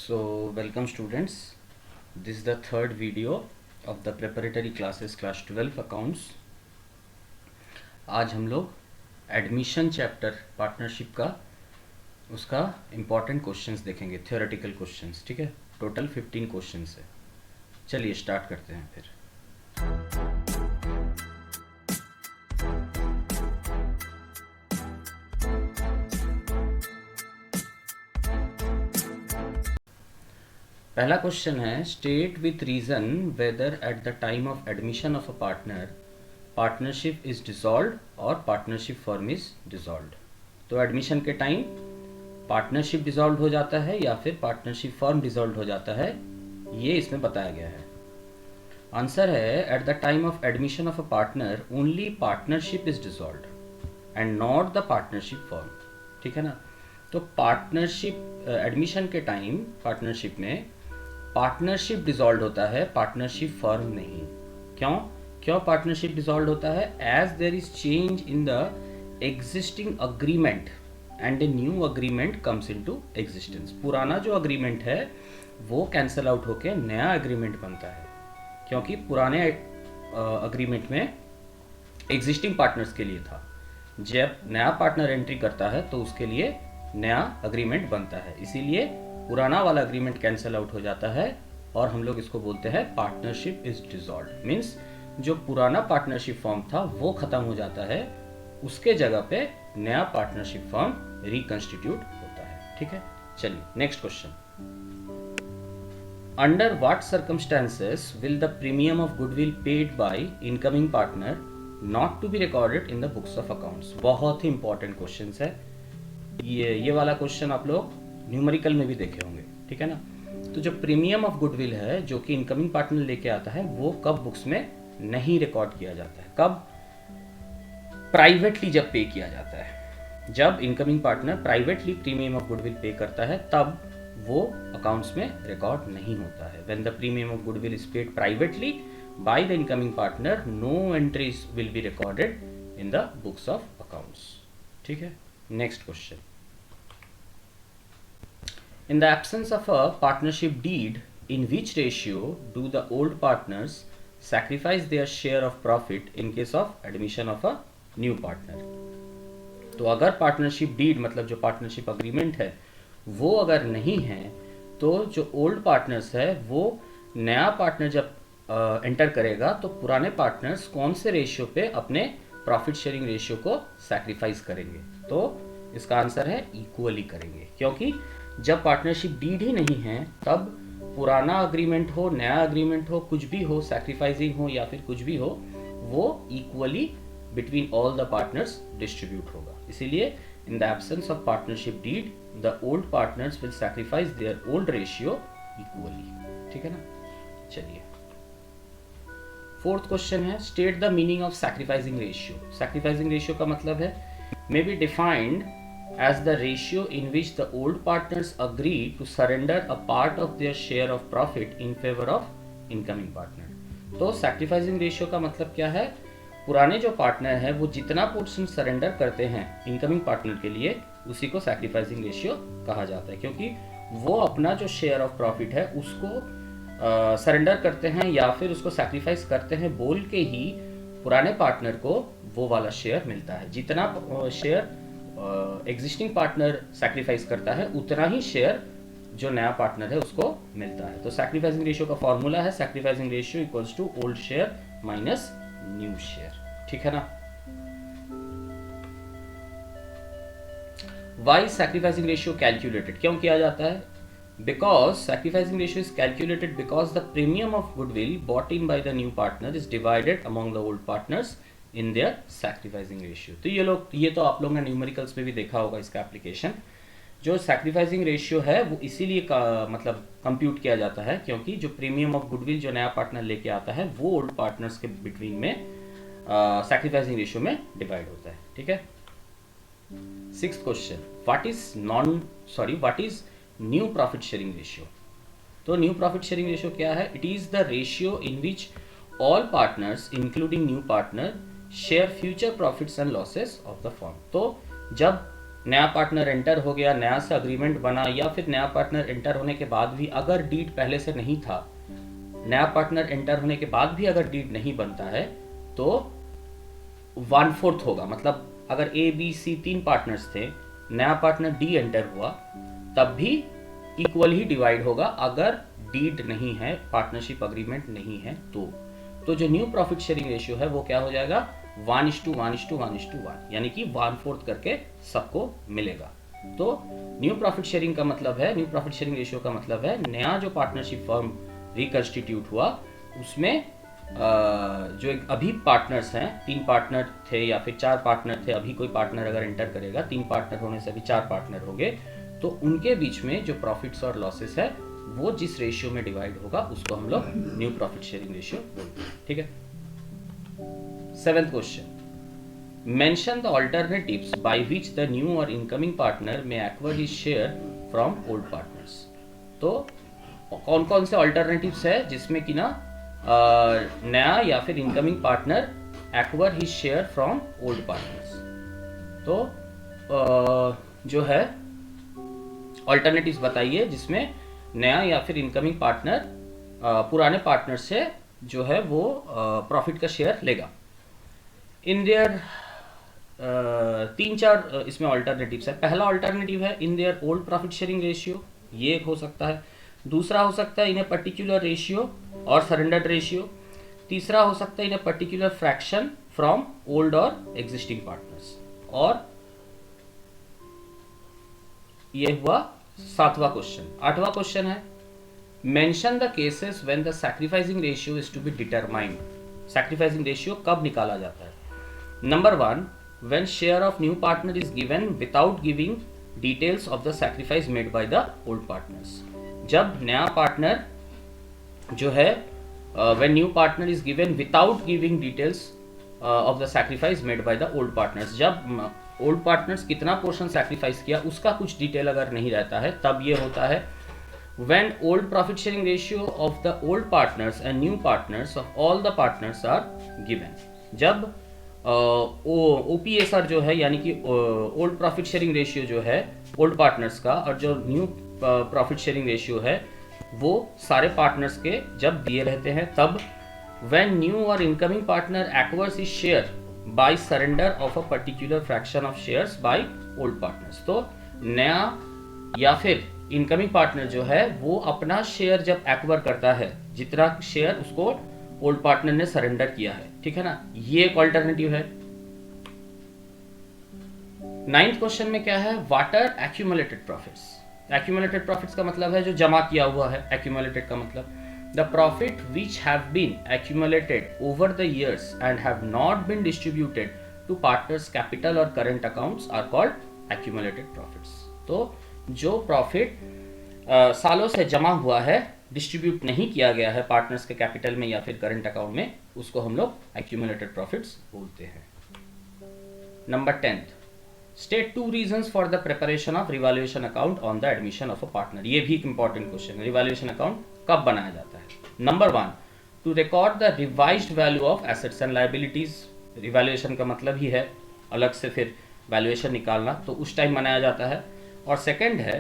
So welcome students, this is the third video of the preparatory classes class 12 accounts. आज हम लोग admission chapter partnership का उसका important questions देखेंगे, theoretical questions. ठीक है, टोटल 15 क्वेश्चंस है. चलिए स्टार्ट करते हैं फिर. पहला क्वेश्चन है, state with reason whether at the time of admission of a partner partnership is dissolved और पार्टनरशिप फर्म इज डिसॉल्व्ड. तो एडमिशन के टाइम पार्टनरशिप डिसॉल्व हो जाता है या फिर पार्टनरशिप फर्म डिसॉल्व हो जाता है, ये इसमें बताया गया है. आंसर है, eight the time of admission of a partner only partnership is dissolved and not the partnership firm. ठीक है ना. तो पार्टनरशिप एडमिशन के टाइम पार्टनरशिप में पार्टनरशिप डिसॉल्व होता है, पार्टनरशिप फर्म नहीं. क्यों पार्टनरशिप डिसॉल्व होता है? As there is change in the existing agreement and a new agreement comes into existence. पुराना जो अग्रीमेंट है वो कैंसल आउट होके नया अग्रीमेंट बनता है, क्योंकि पुराने अग्रीमेंट में एग्जिस्टिंग पार्टनर्स के लिए था. जब नया पार्टनर एंट्री करता है तो उसके लिए नया अग्रीमेंट बनता है, इसीलिए पुराना वाला अग्रीमेंट कैंसल आउट हो जाता है और हम लोग इसको बोलते हैं पार्टनरशिप इज डिसॉल्व्ड. मींस जो पुराना पार्टनरशिप फॉर्म था वो खत्म हो जाता है, उसके जगह पे नया पार्टनरशिप फॉर्म रिकंस्टिट्यूट होता है. ठीक है, चलिए next question. Under what circumstances will the premium of goodwill paid by incoming partner not to be recorded in the books of accounts. बहुत ही इंपॉर्टेंट क्वेश्चन है ये वाला क्वेश्चन आप लोग न्यूमेरिकल में भी देखे होंगे. ठीक है ना. तो जो प्रीमियम ऑफ गुडविल है जो कि इनकमिंग पार्टनर लेके आता है वो कब बुक्स में नहीं रिकॉर्ड किया जाता है? कब? प्राइवेटली जब पे किया जाता है. जब incoming partner privately premium of goodwill पे करता है तब वो अकाउंट्स में रिकॉर्ड नहीं होता है. When the premium of goodwill is paid privately by the incoming partner no entries will be recorded in the books of accounts. ठीक है, next question. In the absence of a partnership deed, in which ratio do the old partners sacrifice their share of profit in case of admission of a new partner? तो अगर partnership deed मतलब जो partnership agreement है वो अगर नहीं है तो जो ओल्ड पार्टनर्स है वो नया पार्टनर जब एंटर करेगा तो पुराने पार्टनर्स कौन से रेशियो पे अपने प्रॉफिट शेयरिंग रेशियो को सैक्रिफाइस करेंगे? तो इसका आंसर है इक्वली करेंगे, क्योंकि जब पार्टनरशिप डीड ही नहीं है तब पुराना अग्रीमेंट हो नया अग्रीमेंट हो कुछ भी हो, सैक्रिफाइसिंग हो या फिर कुछ भी हो, वो equally between all the partners distribute होगा. इसीलिए in the absence of partnership did the old partners will sacrifice their old ratio equally. ठीक है ना. चलिए फोर्थ क्वेश्चन है, state the meaning of sacrificing ratio. Sacrificing ratio का मतलब है may be defined as the ratio in which the old partners agree to surrender a part of their share of profit in favor of incoming partner. तो sacrificing ratio का मतलब क्या है? पुराने जो पार्टनर है वो जितना पोर्शन सरेंडर करते हैं इनकमिंग पार्टनर के लिए उसी को sacrificing ratio कहा जाता है, क्योंकि वो अपना जो शेयर ऑफ प्रॉफिट है उसको सरेंडर करते हैं या फिर उसको सैक्रिफाइस करते हैं बोल के ही पुराने पार्टनर को वो वाला शेयर मिलता है. जितना शेयर एग्जिस्टिंग पार्टनर सैक्रिफाइस करता है उतना ही शेयर जो नया पार्टनर है उसको मिलता है. तो सैक्रिफाइसिंग रेशियो का फॉर्मूला है sacrificing ratio equals to old share minus new share. ठीक है ना. वाई सैक्रिफाइसिंग रेशियो कैलकुलेटेड क्यों किया जाता है? Because sacrificing ratio is calculated because the premium of goodwill bought in by the new partner is divided among the old partners in their sacrificing ratio. तो ये तो आप लोगों ने न्यूमेरिकल्स में भी देखा होगा इसका एप्लीकेशन. जो सैक्रिफाइसिंग रेशियो है वो इसीलिए मतलब कंप्यूट किया जाता है क्योंकि जो प्रीमियम ऑफ गुडविल जो नया पार्टनर लेके आता है वो ओल्ड पार्टनर्स के बिटवीन में सैक्रिफाइसिंग रेशियो में डिवाइड होता है. ठीक है. Sixth question, what is new profit sharing ratio. तो न्यू प्रॉफिट शेयरिंग रेशियो क्या है? It is the ratio in which all partners including new partner share future profits and losses of the firm. तो जब नया partner enter हो गया, नया सा अग्रीमेंट बना, या फिर नया पार्टनर एंटर होने के बाद भी अगर डीड पहले से नहीं था, नया पार्टनर एंटर होने के बाद भी अगर डीड नहीं बनता है तो 1/4 होगा। मतलब अगर ए बी सी 3 पार्टनर्स थे, नया पार्टनर डी एंटर हुआ, तब भी इक्वल ही डिवाइड होगा अगर डीड नहीं है, पार्टनरशिप अग्रीमेंट नहीं है तो जो न्यू प्रॉफिट शेयरिंग रेशियो है वो क्या हो जाएगा, 1:1:1:1, यानी कि 1/4 करके सबको मिलेगा। तो न्यू प्रॉफिट शेयरिंग का मतलब है, न्यू प्रॉफिट शेयरिंग रेशियो का मतलब है नया जो पार्टनरशिप फर्म रिकंस्टिट्यूट हुआ उसमें जो अभी पार्टनर्स हैं, 3 पार्टनर थे या फिर 4 पार्टनर थे, अभी कोई पार्टनर अगर एंटर करेगा, 3 पार्टनर होने से अभी 4 पार्टनर होंगे, तो उनके बीच में जो प्रॉफिट्स और लॉसेस है वो जिस रेशियो में डिवाइड होगा उसको हम लोग न्यू प्रॉफिट शेयरिंग रेशियो बोलते हैं। ठीक है। 7th question, mention the alternatives by which the new और इनकमिंग पार्टनर में acquire his share from old partners. तो कौन कौन से ऑल्टरनेटिव्स है जिसमें कि ना नया या फिर incoming partner acquire his share from old partners. तो जो है ऑल्टरनेटिव्स बताइए जिसमें नया या फिर इनकमिंग पार्टनर पुराने पार्टनर से जो है वो प्रॉफिट का शेयर लेगा। इन देयर 3-4 इसमें ऑल्टरनेटिव्स है। पहला ऑल्टरनेटिव है in their old profit sharing ratio, ये एक हो सकता है। दूसरा हो सकता है इन ए पर्टिकुलर रेशियो और सरेंडर्ड रेशियो। तीसरा हो सकता है in a particular fraction from old और एग्जिस्टिंग पार्टनर्स। और ये हुआ 7वां क्वेश्चन। 8वां क्वेश्चन है mention the cases when the sacrificing ratio is to be determined. Sacrificing ratio कब निकाला जाता है? Number 1, when share of new partner is given without giving details of the sacrifice made by the old partners. जब नया partner जो है when new partner is given without giving details of the sacrifice made by the old partners, जब old partners कितना portion sacrifice किया उसका कुछ detail अगर नहीं रहता है तब ये होता है when old profit sharing ratio of the old partners and new partners of all the partners are given। जब OPSR जो है यानी कि ओल्ड प्रॉफिट शेयरिंग रेशियो जो है ओल्ड पार्टनर्स का और जो न्यू प्रॉफिट शेयरिंग रेशियो है वो सारे पार्टनर्स के जब दिए रहते हैं तब when new or incoming partner acquires his share by surrender of a particular fraction of shares by old partners। तो नया या फिर इनकमिंग पार्टनर जो है वो अपना शेयर जब एक्वायर करता है, जितना शेयर उसको ओल्ड पार्टनर ने सरेंडर किया है, ठीक है ना, ये एक ऑल्टरनेटिव है। 9th क्वेश्चन में क्या है, what are accumulated profits. Accumulated profits का मतलब है जो जमा किया हुआ है। एक्यूमुलेटेड का मतलब the profit which have been accumulated over the years and have not been distributed to partners capital और current accounts are called accumulated profits. तो जो प्रॉफिट सालों से जमा हुआ है, डिस्ट्रीब्यूट नहीं किया गया है पार्टनर्स के कैपिटल में या फिर करंट अकाउंट में, उसको हम लोग एक्यूमुलेटेड प्रॉफिट्स बोलते हैं। Number 10th, state 2 reasons for the preparation of revaluation account on the admission of a partner. ये भी एक इंपॉर्टेंट क्वेश्चन है, रिवैल्यूएशन अकाउंट कब बनाया जाता है। Number 1, to record the revised value of assets and liabilities. Revaluation का मतलब ही है अलग से फिर वैल्यूएशन निकालना, तो उस टाइम बनाया जाता है। और सेकंड है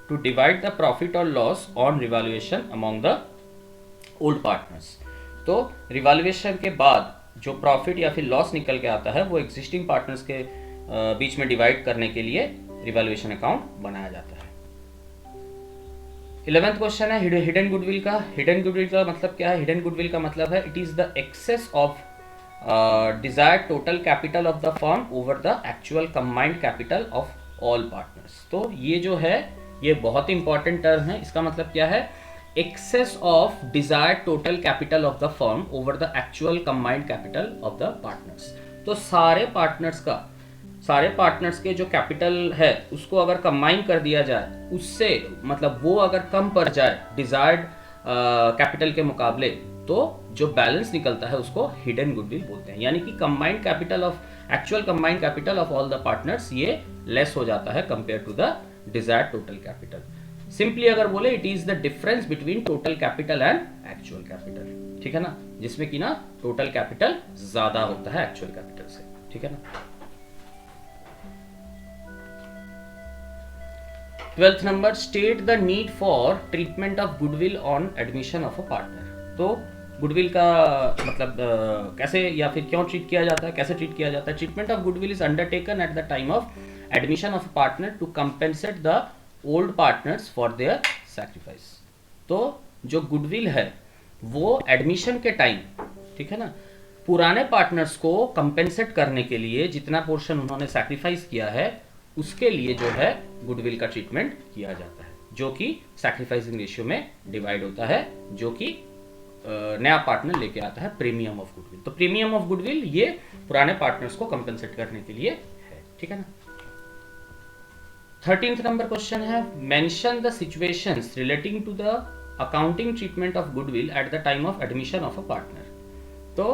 टू डिवाइड द प्रॉफिट और loss on revaluation among the old partners. तो रिवैल्यूएशन के बाद जो प्रॉफिट या फिर लॉस निकल के आता है वो एग्जिस्टिंग पार्टनर्स के बीच में डिवाइड करने के लिए रिवैल्यूएशन अकाउंट बनाया जाता है। 11th क्वेश्चन है हिडन गुडविल का। हिडन गुडविल का मतलब क्या है? हिडन गुडविल का मतलब है it is the excess of desired total capital of the firm over the actual combined capital of all partners. तो ये जो है ये बहुत इंपॉर्टेंट टर्म है। इसका मतलब क्या है? Excess of desired total capital of the firm over the actual combined capital of the partners. तो सारे पार्टनर्स के जो कैपिटल है उसको अगर कंबाइन कर दिया जाए, उससे मतलब वो अगर कम पड़ जाए डिजायर्ड कैपिटल के मुकाबले, तो जो बैलेंस निकलता है उसको हिडन गुडविल बोलते हैं। यानी कि combined capital of actual combined capital of all the partners ये लेस हो जाता है compare to the desired total capital. Simply अगर बोले it is the difference between total capital and actual capital, ठीक है ना, जिसमें कि ना टोटल कैपिटल ज्यादा होता है एक्चुअल कैपिटल से, ठीक है ना। 12th number, state the need for treatment of goodwill on admission of a partner. तो गुडविल का मतलब कैसे या फिर क्यों ट्रीट किया जाता है, कैसे ट्रीट किया जाता है। Treatment of goodwill is undertaken at the time of admission of a partner to compensate the old partners for their sacrifice. तो जो गुडविल है वो एडमिशन के टाइम, ठीक है ना, पुराने पार्टनर्स को कंपेंसेट करने के लिए जितना पोर्शन उन्होंने सैक्रिफाइस किया है उसके लिए जो है गुडविल का ट्रीटमेंट किया जाता है, जो कि सैक्रिफाइसिंग रेशियो में डिवाइड होता है, जो कि नया पार्टनर लेके आता है प्रीमियम ऑफ गुडविल। तो प्रीमियम ऑफ गुडविल ये पुराने पार्टनर्स को कंपेंसेट करने के लिए है, ठीक है ना। 13th नंबर क्वेश्चन है, mention the situations relating to the accounting treatment of goodwill at the time of admission of a partner. तो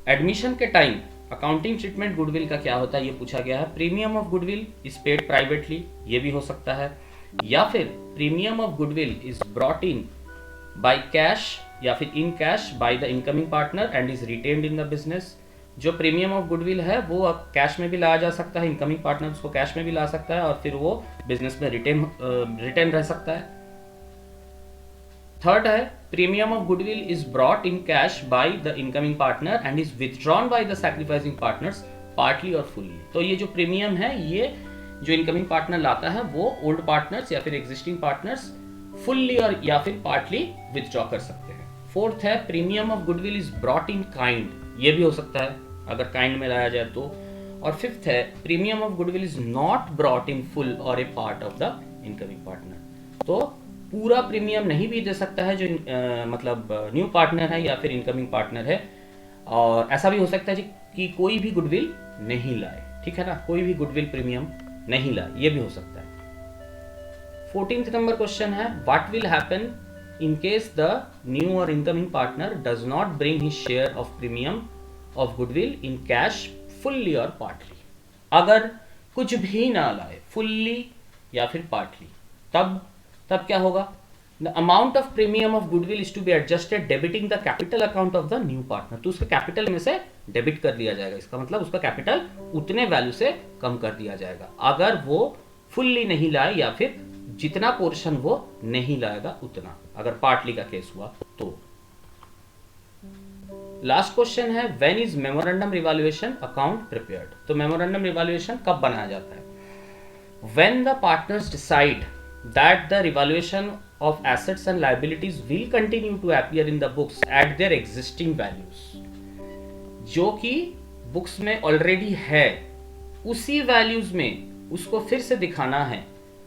एडमिशन के टाइम अकाउंटिंग ट्रीटमेंट गुडविल का क्या होता है ये पूछा गया है। Premium of goodwill is paid privately, ये भी हो सकता है, या फिर premium of goodwill is brought in by cash या फिर in cash by the incoming partner and is retained in the business. जो प्रीमियम ऑफ गुडविल है वो कैश में भी लाया जा सकता है, इनकमिंग पार्टनर उसको कैश में भी ला सकता है और फिर वो बिजनेस में रिटेन रह सकता है। थर्ड है, premium of goodwill is brought in cash by the incoming partner and is withdrawn by the sacrificing partners partly और फुल्ली। तो ये जो प्रीमियम है ये जो इनकमिंग पार्टनर लाता है वो ओल्ड पार्टनर्स या फिर एग्जिस्टिंग पार्टनर्स फुल्ली और या फिर पार्टली विथड्रॉ कर सकते हैं। फोर्थ है, premium of goodwill is brought in kind, ये भी हो सकता है अगर काइंड में लाया जाए तो। और फिफ्थ है, premium of goodwill is not brought in full और a part of the incoming partner. तो पूरा प्रीमियम नहीं भी दे सकता है जो मतलब न्यू पार्टनर है या फिर इनकमिंग पार्टनर है, और ऐसा भी हो सकता है कि कोई भी गुडविल नहीं लाए, ठीक है ना, कोई भी गुडविल प्रीमियम नहीं लाए, ये भी हो सकता है। 14th नंबर क्वेश्चन है, what will happen in case the new और incoming partner does not bring his share of premium of goodwill in cash fully और पार्टली। अगर कुछ भी ना लाए फुल्ली या फिर पार्टली, तब क्या होगा। The amount of premium of goodwill is to be adjusted debiting the capital account of the new partner. तो उसके कैपिटल में से डेबिट कर दिया जाएगा, इसका मतलब उसका कैपिटल उतने वैल्यू से कम कर दिया जाएगा अगर वो फुल्ली नहीं लाए या फिर जितना पोर्शन वो नहीं लाएगा उतना, अगर पार्टली का केस हुआ तो। लास्ट क्वेश्चन है, when is memorandum revaluation account prepared. तो मेमोरेंडम रिवैल्यूएशन कब बनाया जाता है, when the partners decide that the revaluation of assets and liabilities will continue to appear in the books at their existing values। जो कि books में already है उसी वैल्यूज में उसको फिर से दिखाना है,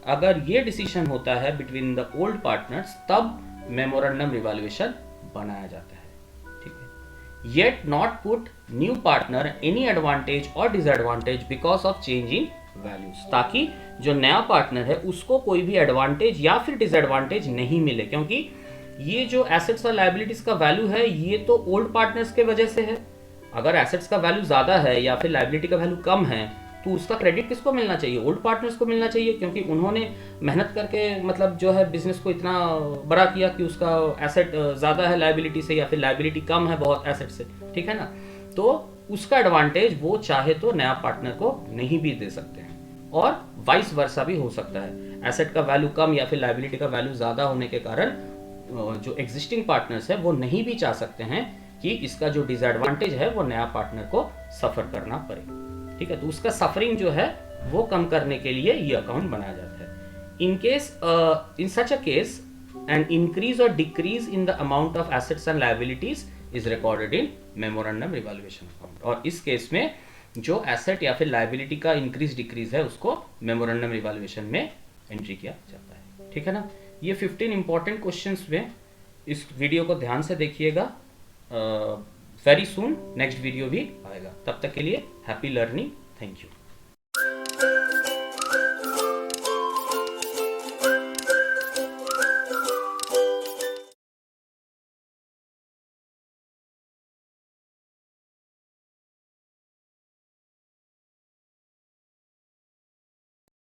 अगर ये डिसीजन होता है बिटवीन द ओल्ड पार्टनर्स तब मेमोरेंडम रिवैल्यूएशन बनाया जाता है, ठीक है। Yet not put new partner any advantage और disadvantage because of change in values, ताकि जो नया पार्टनर है उसको कोई भी एडवांटेज या फिर डिसएडवांटेज नहीं मिले, क्योंकि ये जो एसेट्स और लायबिलिटीज का वैल्यू है ये तो ओल्ड पार्टनर्स के वजह से है। अगर एसेट्स का वैल्यू ज्यादा है या फिर लायबिलिटी का वैल्यू कम है तो उसका क्रेडिट किसको मिलना चाहिए, ओल्ड पार्टनर्स को मिलना चाहिए, क्योंकि उन्होंने मेहनत करके मतलब जो है बिजनेस को इतना बड़ा किया कि उसका एसेट ज्यादा है लायबिलिटी से या फिर लायबिलिटी कम है बहुत एसेट से, ठीक है ना। तो उसका एडवांटेज वो चाहे तो नया पार्टनर को नहीं भी दे सकते हैं, और वाइस वर्सा भी हो सकता है। एसेट का वैल्यू कम या फिर लायबिलिटी का वैल्यू ज्यादा होने के कारण जो एग्जिस्टिंग पार्टनर्स है वो नहीं भी चाह सकते हैं कि इसका जो डिसएडवांटेज है वो नया पार्टनर को सफर करना पड़े, ठीक है। तो उसका सफरिंग जो है वो कम करने के लिए ये अकाउंट बनाया जाता है। In case in such a case an increase और decrease in the amount of assets and liabilities is recorded in memorandum revaluation account, और इस केस में जो एसेट या फिर लायबिलिटी का इंक्रीज डिक्रीज है उसको मेमोरेंडम रिवैल्यूएशन में एंट्री किया जाता है, ठीक है ना। ये 15 इंपॉर्टेंट क्वेश्चंस में इस वीडियो को ध्यान से देखिएगा। वेरी सून नेक्स्ट वीडियो भी आएगा, तब तक के लिए हैप्पी लर्निंग, थैंक यू।